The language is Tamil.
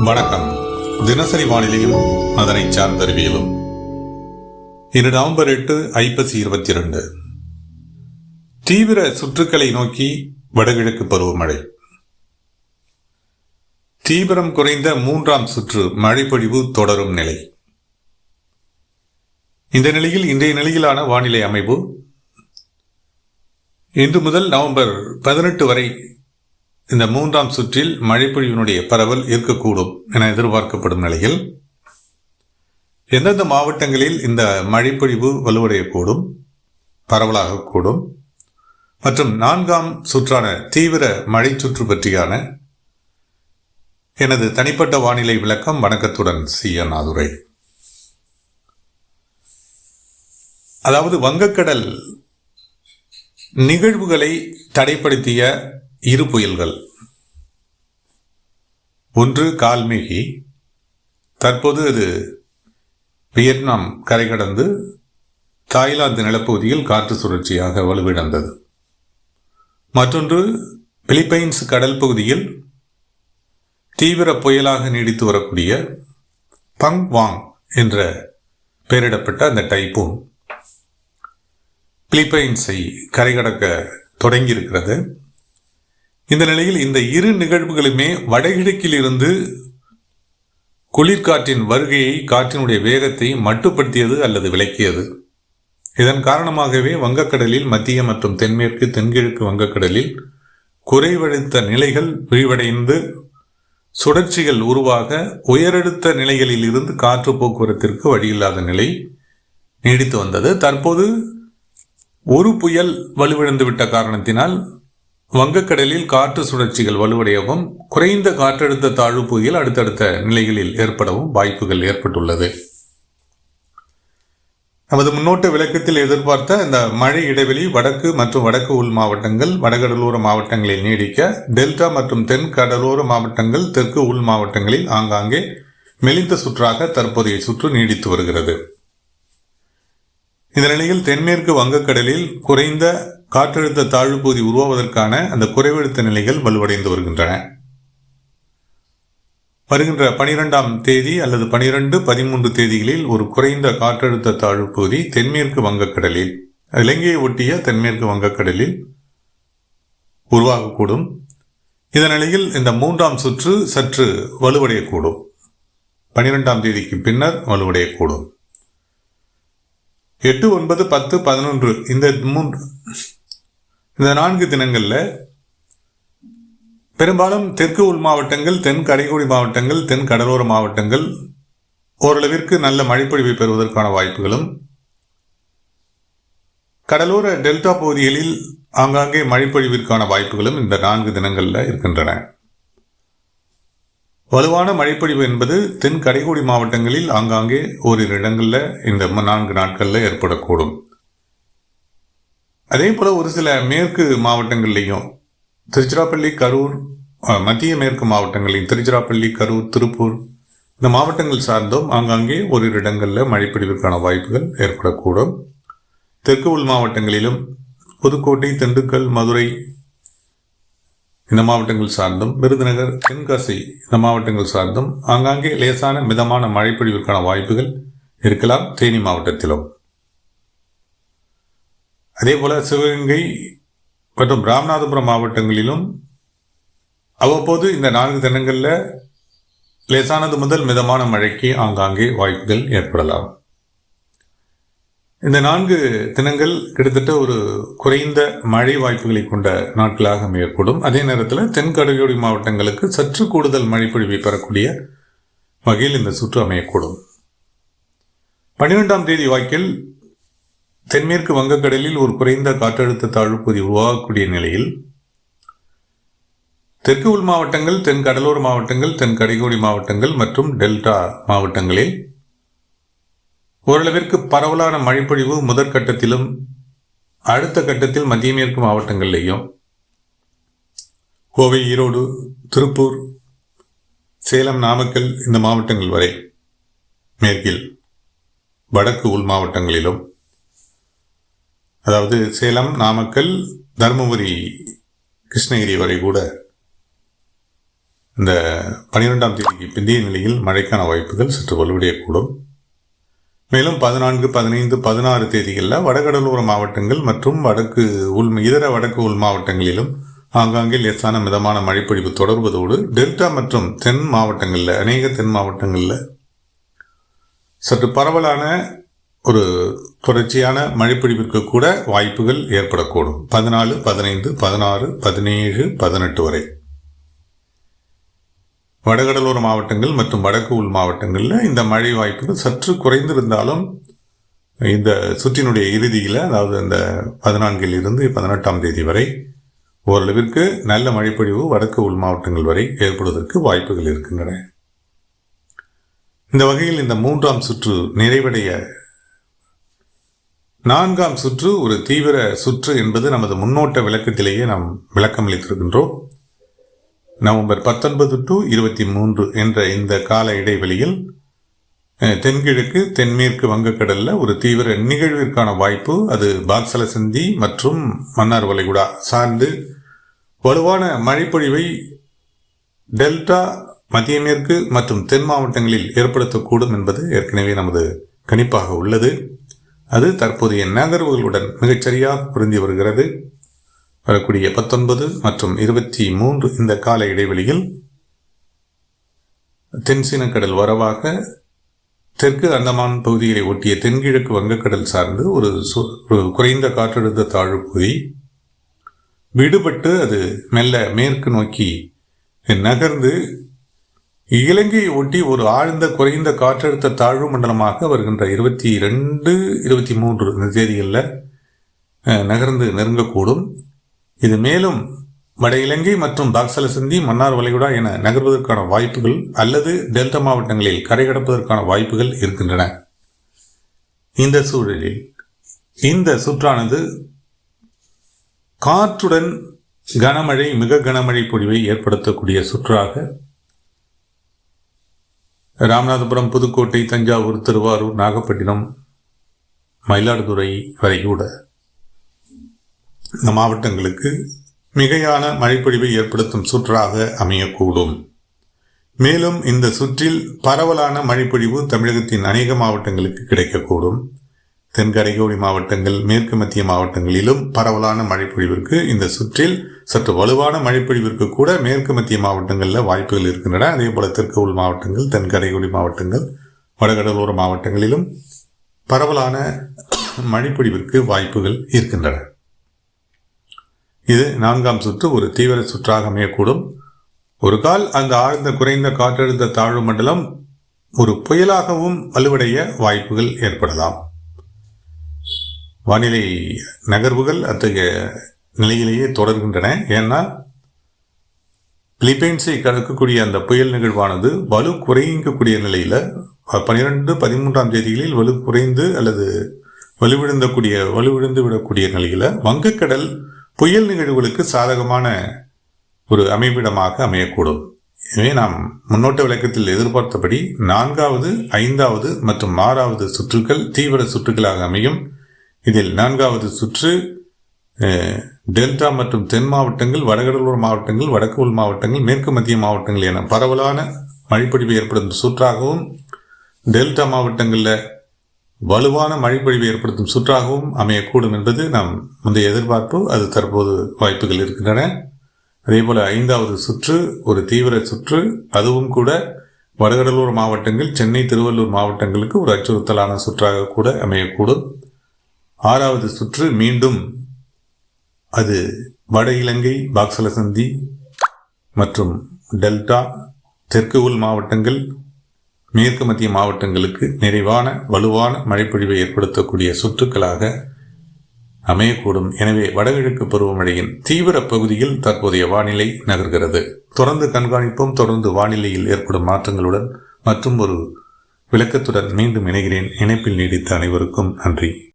வணக்கம். தினசரி வானிலையும் அதனை சார்ந்த அறிவியலும். இன்று நவம்பர் 8, ஐப்பசி 22. தீவிர சுற்றுக்களை நோக்கி வடகிழக்கு பருவமழை. தீவிரம் குறைந்த 3ஆம் சுற்று மழைப்பொழிவு தொடரும் நிலை. இந்த நிலையில் இன்றைய நிலையிலான வானிலை அமைப்பு இன்று முதல் நவம்பர் 18 வரை இந்த 3ஆம் சுற்றில் மழைப்பொழிவினுடைய பரவல் இருக்கக்கூடும் என எதிர்பார்க்கப்படும் நிலையில் எந்தெந்த மாவட்டங்களில் இந்த மழைப்பொழிவு வலுவடையக்கூடும், பரவலாகக்கூடும் மற்றும் 4ஆம் சுற்றான தீவிர மழை சுற்று பற்றியான எனது தனிப்பட்ட வானிலை விளக்கம். வணக்கத்துடன் CN ஆதுரை. அதாவது வங்கக்கடல் நிகழ்வுகளை தடைப்படுத்திய இரு புயல்கள். ஒன்று கால்மேகி, தற்போது அது வியட்நாம் கரை கடந்து தாய்லாந்து நிலப்பகுதியில் காற்று சுழற்சியாக வலுவிழந்தது. மற்றொன்று பிலிப்பைன்ஸ் கடல் பகுதியில் தீவிர புயலாக நீடித்து வரக்கூடிய பங் வாங் என்ற பெயரிடப்பட்ட அந்த டைப்பூன் பிலிப்பைன்ஸை கரை கடக்க தொடங்கியிருக்கிறது. இந்த நிலையில் இந்த இரு நிகழ்வுகளுமே வடகிழக்கில் இருந்து குளிர்காற்றின் வருகையை, காற்றினுடைய வேகத்தை மட்டுப்படுத்தியது அல்லது விலக்கியது. இதன் காரணமாகவே வங்கக்கடலில் மத்திய மற்றும் தென்மேற்கு தென்கிழக்கு வங்கக்கடலில் குறைவழுத்த நிலைகள் விரிவடைந்து சுழற்சிகள் உருவாக உயரழுத்த நிலைகளில் இருந்து காற்று போக்குவரத்திற்கு வழியில்லாத நிலை நீடித்து வந்தது. தற்போது ஒரு புயல் வலுவிழந்துவிட்ட காரணத்தினால் வங்கக்கடலில் காற்று சுழற்சிகள் வலுவடையவும் குறைந்த காற்றழுத்த தாழ்வு புயல் அடுத்தடுத்த நிலைகளில் ஏற்படவும் வாய்ப்புகள் ஏற்பட்டுள்ளது. நமது முன்னோட்ட விளக்கத்தில் எதிர்பார்த்த இந்த மழை இடைவெளி வடக்கு மற்றும் வடக்கு உள் மாவட்டங்கள், வடகடலோர மாவட்டங்களில் நீடிக்க, டெல்டா மற்றும் தென் கடலோர மாவட்டங்கள், தெற்கு உள் மாவட்டங்களில் ஆங்காங்கே மெலிந்த சுற்றாக தற்போதைய சுற்று நீடித்து வருகிறது. இந்த நிலையில் தென்மேற்கு வங்கக்கடலில் குறைந்த காற்றழுத்த தாழ்வு பகுதி உருவாவதற்கான அந்த குறைவழுத்த நிலைகள் வலுவடைந்து வருகின்றன. வருகின்ற 12ஆம் தேதி அல்லது 12, 13 தேதிகளில் ஒரு குறைந்த காற்றழுத்த தாழ்வு பகுதி தென்மேற்கு வங்கக்கடலில், இலங்கையை ஒட்டிய தென்மேற்கு வங்கக்கடலில் உருவாகக்கூடும். இதன் நிலையில் இந்த 3ஆம் சுற்று சற்று வலுவடையக்கூடும். 12ஆம் தேதிக்கு பின்னர் வலுவடையக்கூடும். 8, 9, 10, 11 இந்த 4 தினங்கள்ல பெரும்பாலும் தெற்கு உள் மாவட்டங்கள், தென் கடைக்கோடி மாவட்டங்கள், தென் கடலோர மாவட்டங்கள் ஓரளவிற்கு நல்ல மழைப்பொழிவை பெறுவதற்கான வாய்ப்புகளும், கடலோர டெல்டா பகுதிகளில் ஆங்காங்கே மழைப்பொழிவிற்கான வாய்ப்புகளும் இந்த 4 தினங்கள்ல இருக்கின்றன. வலுவான மழைப்பொழிவு என்பது தென் கடைக்கோடி மாவட்டங்களில் ஆங்காங்கே ஓரிரு இடங்களில் இந்த 4 நாட்களில் ஏற்படக்கூடும். அதே போல ஒரு சில மேற்கு மாவட்டங்கள்லையும், திருச்சிராப்பள்ளி, கரூர், மத்திய மேற்கு மாவட்டங்களில் திருச்சிராப்பள்ளி, கரூர், திருப்பூர் இந்த மாவட்டங்கள் சார்ந்தும் ஆங்காங்கே ஓரிரு இடங்களில் மழைப்பொழிவிற்கான வாய்ப்புகள் ஏற்படக்கூடும். தெற்கு உள் மாவட்டங்களிலும் புதுக்கோட்டை, திண்டுக்கல், மதுரை இந்த மாவட்டங்கள் சார்ந்தும், விருதுநகர், தென்காசி இந்த மாவட்டங்கள் சார்ந்தும் ஆங்காங்கே லேசான மிதமான மழைப்பொழிவிற்கான வாய்ப்புகள் இருக்கலாம். தேனி மாவட்டத்திலும் அதே போல சிவகங்கை மற்றும் ராமநாதபுரம் மாவட்டங்களிலும் அவ்வப்போது இந்த 4 தினங்களில் லேசானது முதல் மிதமான மழைக்கு ஆங்காங்கே வாய்ப்புகள் ஏற்படலாம். இந்த 4 தினங்கள் கிட்டத்தட்ட ஒரு குறைந்த மழை வாய்ப்புகளை கொண்ட நாட்களாக ஏற்படும். அதே நேரத்தில் தென் கடலோர மாவட்டங்களுக்கு சற்று கூடுதல் மழைப்பொழிவை பெறக்கூடிய வகையில் இந்த சுற்று அமையக்கூடும். 12ஆம் தேதி வாக்கில் தென்மேற்கு வங்கக்கடலில் ஒரு குறைந்த காற்றழுத்த தாழ்வு பகுதி உருவாகக்கூடிய நிலையில் தெற்கு உள் மாவட்டங்கள், தென் கடலோர மாவட்டங்கள், தென் கடைக்கோடி மாவட்டங்கள் மற்றும் டெல்டா மாவட்டங்களில் ஓரளவிற்கு பரவலான மழைப்பொழிவு முதற்கட்டத்திலும் அடுத்த கட்டத்தில் மத்திய மேற்கு மாவட்டங்களிலேயும், கோவை, ஈரோடு, திருப்பூர், சேலம், நாமக்கல் இந்த மாவட்டங்கள் வரை மேற்கில் வடக்கு உள் மாவட்டங்களிலும், அதாவது சேலம், நாமக்கல், தருமபுரி, கிருஷ்ணகிரி வரை கூட இந்த 12ஆம் தேதிக்கு பிந்தைய நிலையில் மழைக்கான வாய்ப்புகள் சற்று வலுவடையக்கூடும். மேலும் 14, 15, 16 தேதிகளில் வடகடலோர மாவட்டங்கள் மற்றும் இதர வடக்கு உள் மாவட்டங்களிலும் ஆங்காங்கே லேசான மிதமான மழைப்பொழிவு தொடர்வதோடு டெல்டா மற்றும் அநேக தென் மாவட்டங்களில் சற்று பரவலான ஒரு தொடர்ச்சியான மழைப்பொழிவிற்கு கூட வாய்ப்புகள் ஏற்படக்கூடும். 14, 15, 16, 17, 18 வரை வடகடலோர மாவட்டங்கள் மற்றும் வடக்கு உள் மாவட்டங்களில் இந்த மழை வாய்ப்புகள் சற்று குறைந்திருந்தாலும் இந்த சுற்றினுடைய இறுதியில், அதாவது இந்த 14 இருந்து 18ஆம் தேதி வரை ஓரளவிற்கு நல்ல மழைப்பொழிவு வடக்கு உள் மாவட்டங்கள் வரை ஏற்படுவதற்கு வாய்ப்புகள் இருக்கின்றன. இந்த வகையில் இந்த 3ஆம் சுற்று நிறைவடைய 4ஆம் சுற்று ஒரு தீவிர சுற்று என்பது நமது முன்னோட்ட விளக்கத்திலேயே நாம் விளக்கமளித்திருக்கின்றோம். நவம்பர் 19 to 23 என்ற இந்த கால இடைவெளியில் தென்கிழக்கு தென்மேற்கு வங்கக்கடலில் ஒரு தீவிர நிகழ்விற்கான வாய்ப்பு, அது பாக்சலசந்தி மற்றும் மன்னார் வளைகுடா சார்ந்து வலுவான மழைப்பொழிவை டெல்டா, மத்திய மேற்கு மற்றும் தென் மாவட்டங்களில் ஏற்படுத்தக்கூடும் என்பது ஏற்கனவே நமது கணிப்பாக உள்ளது. அது தற்போதைய நகர்வுகளுடன் மிகச்சரியாக பொருந்தி வருகிறது. வரக்கூடிய 19 மற்றும் 23 இந்த கால இடைவெளியில் தென்சீனக்கடல் வரவாக தெற்கு அந்தமான் பகுதிகளை ஒட்டிய தென்கிழக்கு வங்கக்கடல் சார்ந்து ஒரு குறைந்த காற்றழுத்த தாழ்வு பகுதி விடுபட்டு அது மெல்ல மேற்கு நோக்கி நகர்ந்து இலங்கையை ஒட்டி ஒரு ஆழ்ந்த குறைந்த காற்றழுத்த தாழ்வு மண்டலமாக வருகின்ற 22, 23 இந்த தேதிகளில் நகர்ந்து நெருங்கக்கூடும். இது மேலும் வட இலங்கை மற்றும் பாக்சலசந்தி, மன்னார் வளைகுடா என நகர்வதற்கான வாய்ப்புகள் அல்லது டெல்டா மாவட்டங்களில் கரை கடப்பதற்கான வாய்ப்புகள் இருக்கின்றன. இந்த சூழலில் இந்த சுற்றானது காற்றுடன் கனமழை, மிக கனமழை பொழிவை ஏற்படுத்தக்கூடிய சுற்றாக ராமநாதபுரம், புதுக்கோட்டை, தஞ்சாவூர், திருவாரூர், நாகப்பட்டினம், மயிலாடுதுறை வரை கூட இந்த மாவட்டங்களுக்கு மிகையான மழைப்பொழிவை ஏற்படுத்தும் சுற்றாக அமையக்கூடும். மேலும் இந்த சுற்றில் பரவலான மழைப்பொழிவு தமிழகத்தின் அநேக மாவட்டங்களுக்கு கிடைக்கக்கூடும். தென்கரையோடி மாவட்டங்கள், மேற்கு மத்திய மாவட்டங்களிலும் பரவலான மழைப்பொழிவிற்கு இந்த சுற்றில் சற்று வலுவான மழைப்பொழிவிற்கு கூட மேற்கு மத்திய மாவட்டங்களில் வாய்ப்புகள் இருக்கின்றன. அதே போல தெற்கு உள் மாவட்டங்கள், தென்கரையோடி மாவட்டங்கள், வடகடலோர மாவட்டங்களிலும் பரவலான மழைப்பொழிவிற்கு வாய்ப்புகள் இருக்கின்றன. இது 4ஆம் சுற்று ஒரு தீவிர சுற்றாக அமையக்கூடும். ஒரு கால் அந்த ஆழ்ந்த குறைந்த காற்றழுத்த தாழ்வு மண்டலம் ஒரு புயலாகவும் வலுவடைய வாய்ப்புகள் ஏற்படலாம். வானிலை நகர்வுகள் அத்தகைய நிலையிலேயே தொடர்கின்றன. ஏன்னா பிலிப்பைன்ஸை கடக்கக்கூடிய அந்த புயல் நிகழ்வானது வலு குறைக்கக்கூடிய நிலையில் 12, 13ஆம் தேதிகளில் வலு குறைந்து அல்லது வலுவிழந்து விடக்கூடிய நிலையில் வங்கக்கடல் புயல் நிகழ்வுகளுக்கு சாதகமான ஒரு அமைவிடமாக அமையக்கூடும். எனவே நாம் முன்னோட்ட விளக்கத்தில் எதிர்பார்த்தபடி 4வது, 5வது மற்றும் 6வது சுற்றுகள் தீவிர சுற்றுகளாக அமையும். இதில் 4வது சுற்று டெல்டா மற்றும் தென் மாவட்டங்கள், வடகடலோர மாவட்டங்கள், வடக்கு உள் மாவட்டங்கள், மேற்கு மத்திய மாவட்டங்கள் என பரவலான மழைப்பொழிவு ஏற்படும் சுற்றாகவும், டெல்டா மாவட்டங்களில் வலுவான மழைப்பொழிவு ஏற்படுத்தும் சுற்றாகவும் அமையக்கூடும் என்பது நாம் முந்தைய எதிர்பார்ப்பு. அது தற்போது வாய்ப்புகள் இருக்கின்றன. அதே போல 5வது சுற்று ஒரு தீவிர சுற்று, அதுவும் கூட வடகடலோர மாவட்டங்கள், சென்னை, திருவள்ளூர் மாவட்டங்களுக்கு ஒரு அச்சுறுத்தலான சுற்றாக கூட அமையக்கூடும். 6வது சுற்று மீண்டும் அது வட இலங்கை, பாக்சலசந்தி மற்றும் டெல்டா, தெற்கு உள் மாவட்டங்கள், மேற்கு மத்திய மாவட்டங்களுக்கு நிறைவான வலுவான மழைப்பொழிவை ஏற்படுத்தக்கூடிய சுற்றுக்களாக அமையக்கூடும். எனவே வடகிழக்கு பருவமழையின் தீவிர பகுதியில் தற்போதைய வானிலை நகர்கிறது. தொடர்ந்து கண்காணிப்போம். தொடர்ந்து வானிலையில் ஏற்படும் மாற்றங்களுடன் மற்றும் ஒரு விளக்கத்துடன் மீண்டும் இணைகிறேன். இணைப்பில் நீடித்த அனைவருக்கும் நன்றி.